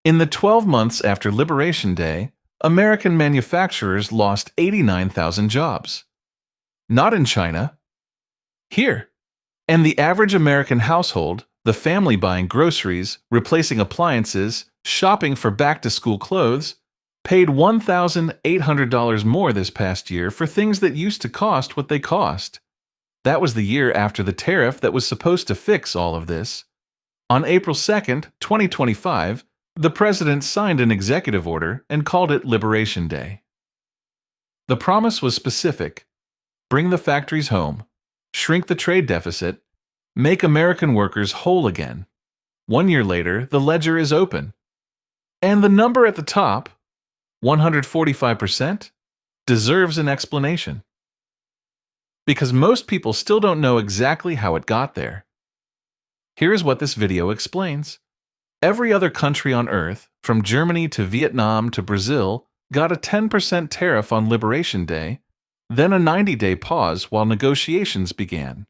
In the 12 months after Liberation Day, American manufacturers lost 89,000 jobs. Not in China, here. And the average American household, the family buying groceries, replacing appliances, shopping for back-to-school clothes, paid $1,800 more this past year for things that used to cost what they cost. That was the year after the tariff that was supposed to fix all of this. On April 2nd, 2025, the president signed an executive order and called it Liberation Day. The promise was specific: bring the factories home, shrink the trade deficit, make American workers whole again. 1 year later, the ledger is open. And the number at the top, 145%, deserves an explanation. Because most people still don't know exactly how it got there. Here's what this video explains. Every other country on Earth, from Germany to Vietnam to Brazil, got a 10% tariff on Liberation Day, then a 90-day pause while negotiations began.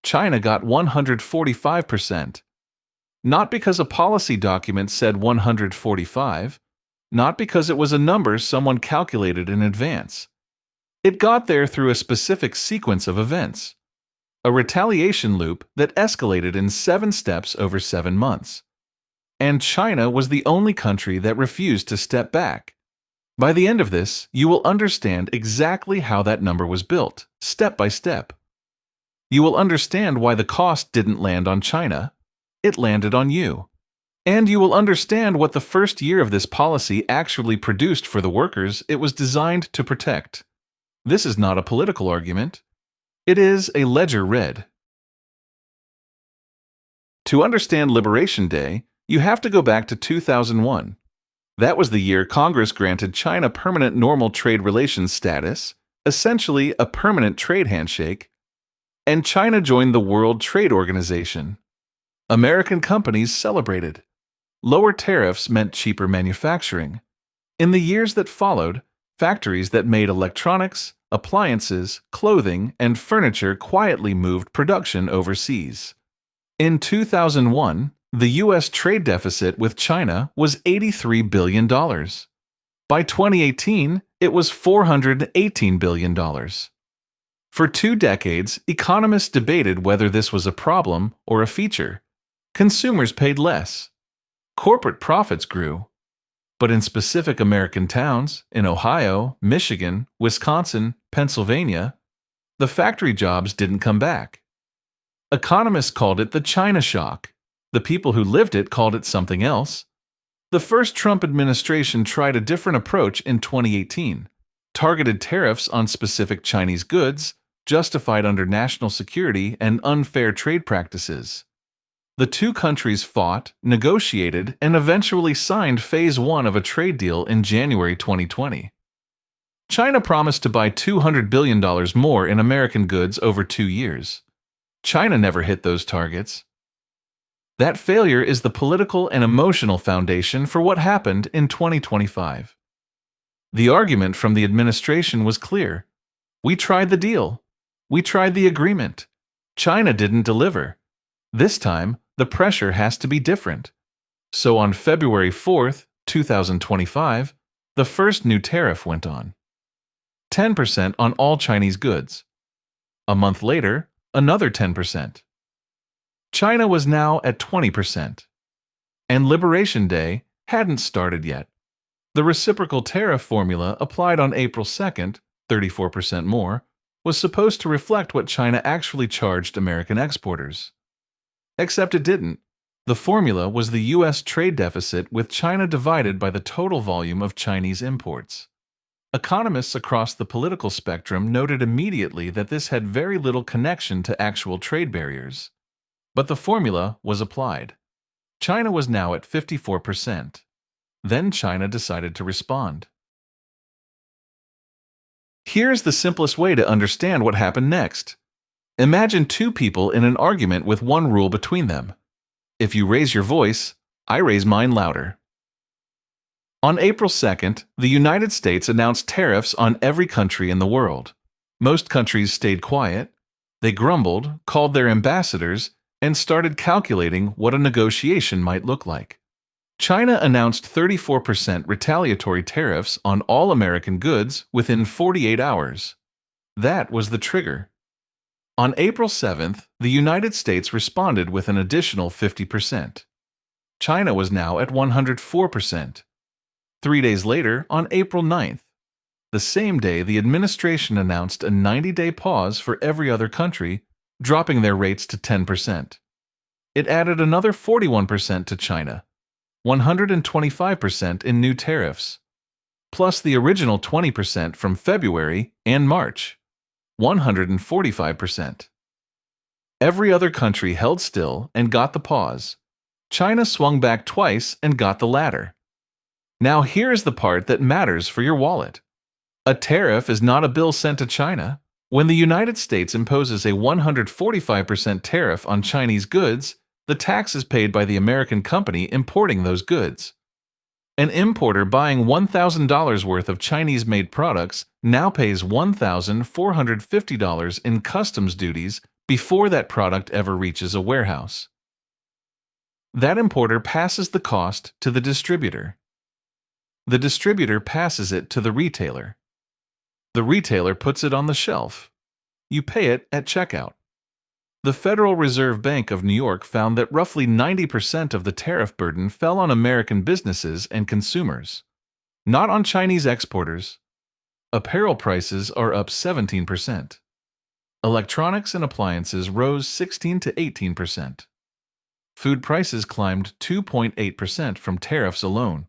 China got 145%. Not because a policy document said 145, not because it was a number someone calculated in advance. It got there through a specific sequence of events. A retaliation loop that escalated in 7 steps over 7 months. And China was the only country that refused to step back. By the end of this, you will understand exactly how that number was built, step by step. You will understand why the cost didn't land on China. It landed on you. And you will understand what the first year of this policy actually produced for the workers it was designed to protect. This is not a political argument. It is a ledger read. To understand Liberation Day, you have to go back to 2001. That was the year Congress granted China permanent normal trade relations status, essentially a permanent trade handshake, and China joined the World Trade Organization. American companies celebrated. Lower tariffs meant cheaper manufacturing. In the years that followed, factories that made electronics, appliances, clothing, and furniture quietly moved production overseas. In 2001, the U.S. trade deficit with China was $83 billion. By 2018, it was $418 billion. For 2 decades, economists debated whether this was a problem or a feature. Consumers paid less. Corporate profits grew. But in specific American towns, in Ohio, Michigan, Wisconsin, Pennsylvania, the factory jobs didn't come back. Economists called it the China shock. The people who lived it called it something else. The first Trump administration tried a different approach in 2018, targeted tariffs on specific Chinese goods, justified under national security and unfair trade practices. The 2 countries fought, negotiated, and eventually signed Phase 1 of a trade deal in January 2020. China promised to buy $200 billion more in American goods over 2 years. China never hit those targets. That failure is the political and emotional foundation for what happened in 2025. The argument from the administration was clear. We tried the deal. We tried the agreement. China didn't deliver. This time, the pressure has to be different. So on February 4th, 2025, the first new tariff went on. 10% on all Chinese goods. A month later, another 10%. China was now at 20%. And Liberation Day hadn't started yet. The reciprocal tariff formula applied on April 2nd, 34% more, was supposed to reflect what China actually charged American exporters. Except it didn't. The formula was the U.S. trade deficit with China divided by the total volume of Chinese imports. Economists across the political spectrum noted immediately that this had very little connection to actual trade barriers. But the formula was applied. China was now at 54%. Then China decided to respond. Here's the simplest way to understand what happened next. Imagine 2 people in an argument with one rule between them. If you raise your voice, I raise mine louder. On April 2nd, the United States announced tariffs on every country in the world. Most countries stayed quiet. They grumbled, called their ambassadors, and started calculating what a negotiation might look like. China announced 34% retaliatory tariffs on all American goods within 48 hours. That was the trigger. On April 7th, the United States responded with an additional 50%. China was now at 104%. 3 days later, on April 9th, the same day the administration announced a 90-day pause for every other country, dropping their rates to 10%. It added another 41% to China, 125% in new tariffs, plus the original 20% from February and March, 145%. Every other country held still and got the pause. China swung back twice and got the latter. Now here's the part that matters for your wallet. A tariff is not a bill sent to China. When the United States imposes a 145% tariff on Chinese goods, the tax is paid by the American company importing those goods. An importer buying $1,000 worth of Chinese-made products now pays $1,450 in customs duties before that product ever reaches a warehouse. That importer passes the cost to the distributor. The distributor passes it to the retailer. The retailer puts it on the shelf. You pay it at checkout. The Federal Reserve Bank of New York found that roughly 90% of the tariff burden fell on American businesses and consumers, not on Chinese exporters. Apparel prices are up 17%. Electronics and appliances rose 16 to 18%. Food prices climbed 2.8% from tariffs alone.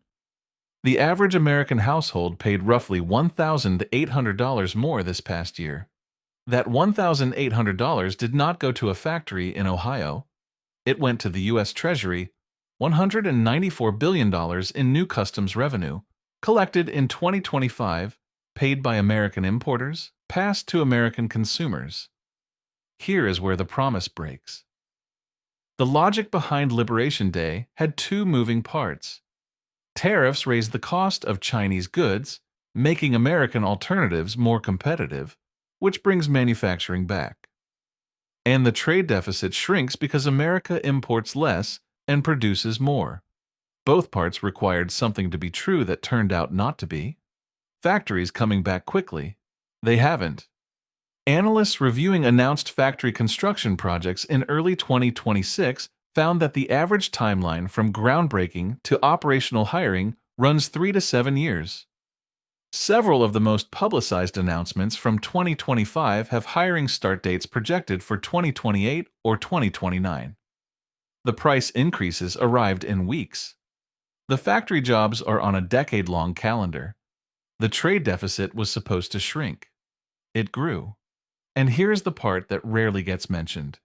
The average American household paid roughly $1,800 more this past year. That $1,800 did not go to a factory in Ohio. It went to the U.S. Treasury, $194 billion in new customs revenue, collected in 2025, paid by American importers, passed to American consumers. Here is where the promise breaks. The logic behind Liberation Day had two moving parts. Tariffs raised the cost of Chinese goods, making American alternatives more competitive, which brings manufacturing back. And the trade deficit shrinks because America imports less and produces more. Both parts required something to be true that turned out not to be. Factories coming back quickly. They haven't. Analysts reviewing announced factory construction projects in early 2026 found that the average timeline from groundbreaking to operational hiring runs 3 to 7 years. Several of the most publicized announcements from 2025 have hiring start dates projected for 2028 or 2029. The price increases arrived in weeks. The factory jobs are on a decade-long calendar. The trade deficit was supposed to shrink. It grew. And here's the part that rarely gets mentioned.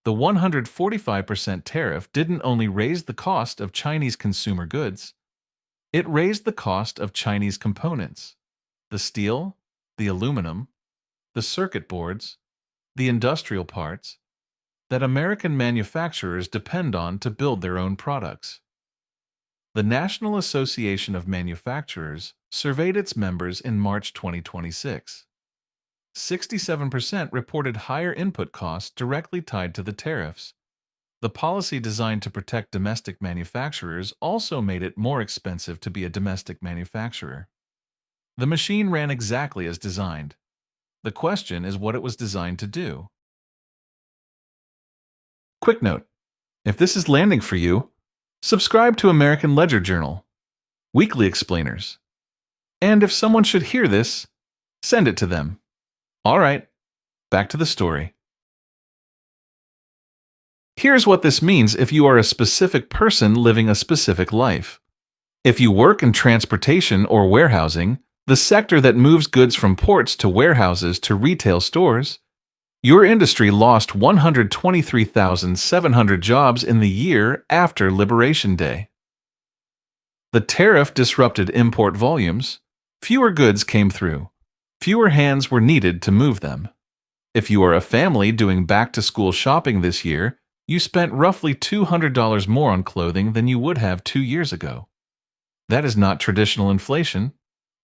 The 145% tariff didn't only raise the cost of Chinese consumer goods, it raised the cost of Chinese components, the steel, the aluminum, the circuit boards, the industrial parts that American manufacturers depend on to build their own products. The National Association of Manufacturers surveyed its members in March 2026. 67% reported higher input costs directly tied to the tariffs. The policy designed to protect domestic manufacturers also made it more expensive to be a domestic manufacturer. The machine ran exactly as designed. The question is what it was designed to do. Quick note: if this is landing for you, subscribe to American Ledger Journal, Weekly Explainers. And if someone should hear this, send it to them. All right, back to the story. Here's what this means if you are a specific person living a specific life. If you work in transportation or warehousing, the sector that moves goods from ports to warehouses to retail stores, your industry lost 123,700 jobs in the year after Liberation Day. The tariff disrupted import volumes. Fewer goods came through. Fewer hands were needed to move them. If you are a family doing back-to-school shopping this year, you spent roughly $200 more on clothing than you would have 2 years ago. That is not traditional inflation.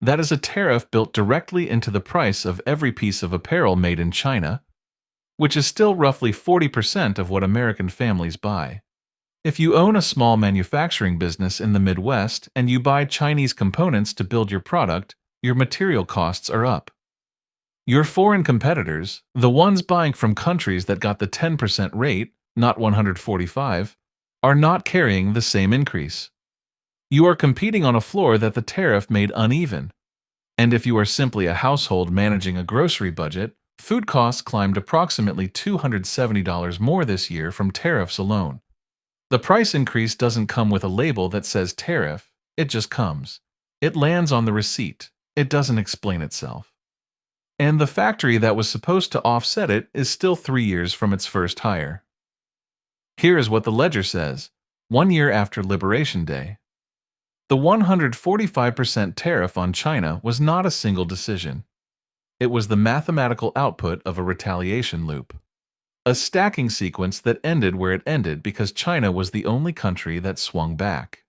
That is a tariff built directly into the price of every piece of apparel made in China, which is still roughly 40% of what American families buy. If you own a small manufacturing business in the Midwest and you buy Chinese components to build your product, your material costs are up. Your foreign competitors, the ones buying from countries that got the 10% rate, not 145, are not carrying the same increase. You are competing on a floor that the tariff made uneven. And if you are simply a household managing a grocery budget, food costs climbed approximately $270 more this year from tariffs alone. The price increase doesn't come with a label that says tariff, it just comes. It lands on the receipt. It doesn't explain itself. And the factory that was supposed to offset it is still 3 years from its first hire. Here is what the ledger says, 1 year after Liberation Day. The 145% tariff on China was not a single decision. It was the mathematical output of a retaliation loop. A stacking sequence that ended where it ended because China was the only country that swung back.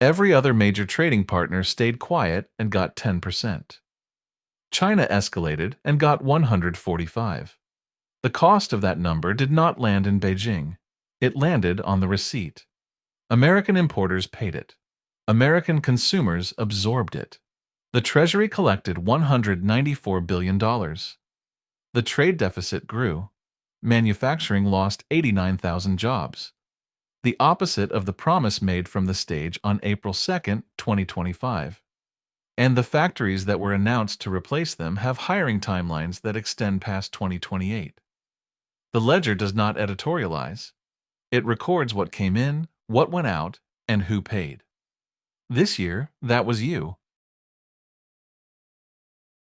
Every other major trading partner stayed quiet and got 10%. China escalated and got 145. The cost of that number did not land in Beijing. It landed on the receipt. American importers paid it. American consumers absorbed it. The Treasury collected $194 billion. The trade deficit grew. Manufacturing lost 89,000 jobs. The opposite of the promise made from the stage on April 2, 2025. And the factories that were announced to replace them have hiring timelines that extend past 2028. The ledger does not editorialize. It records what came in, what went out, and who paid. This year, that was you.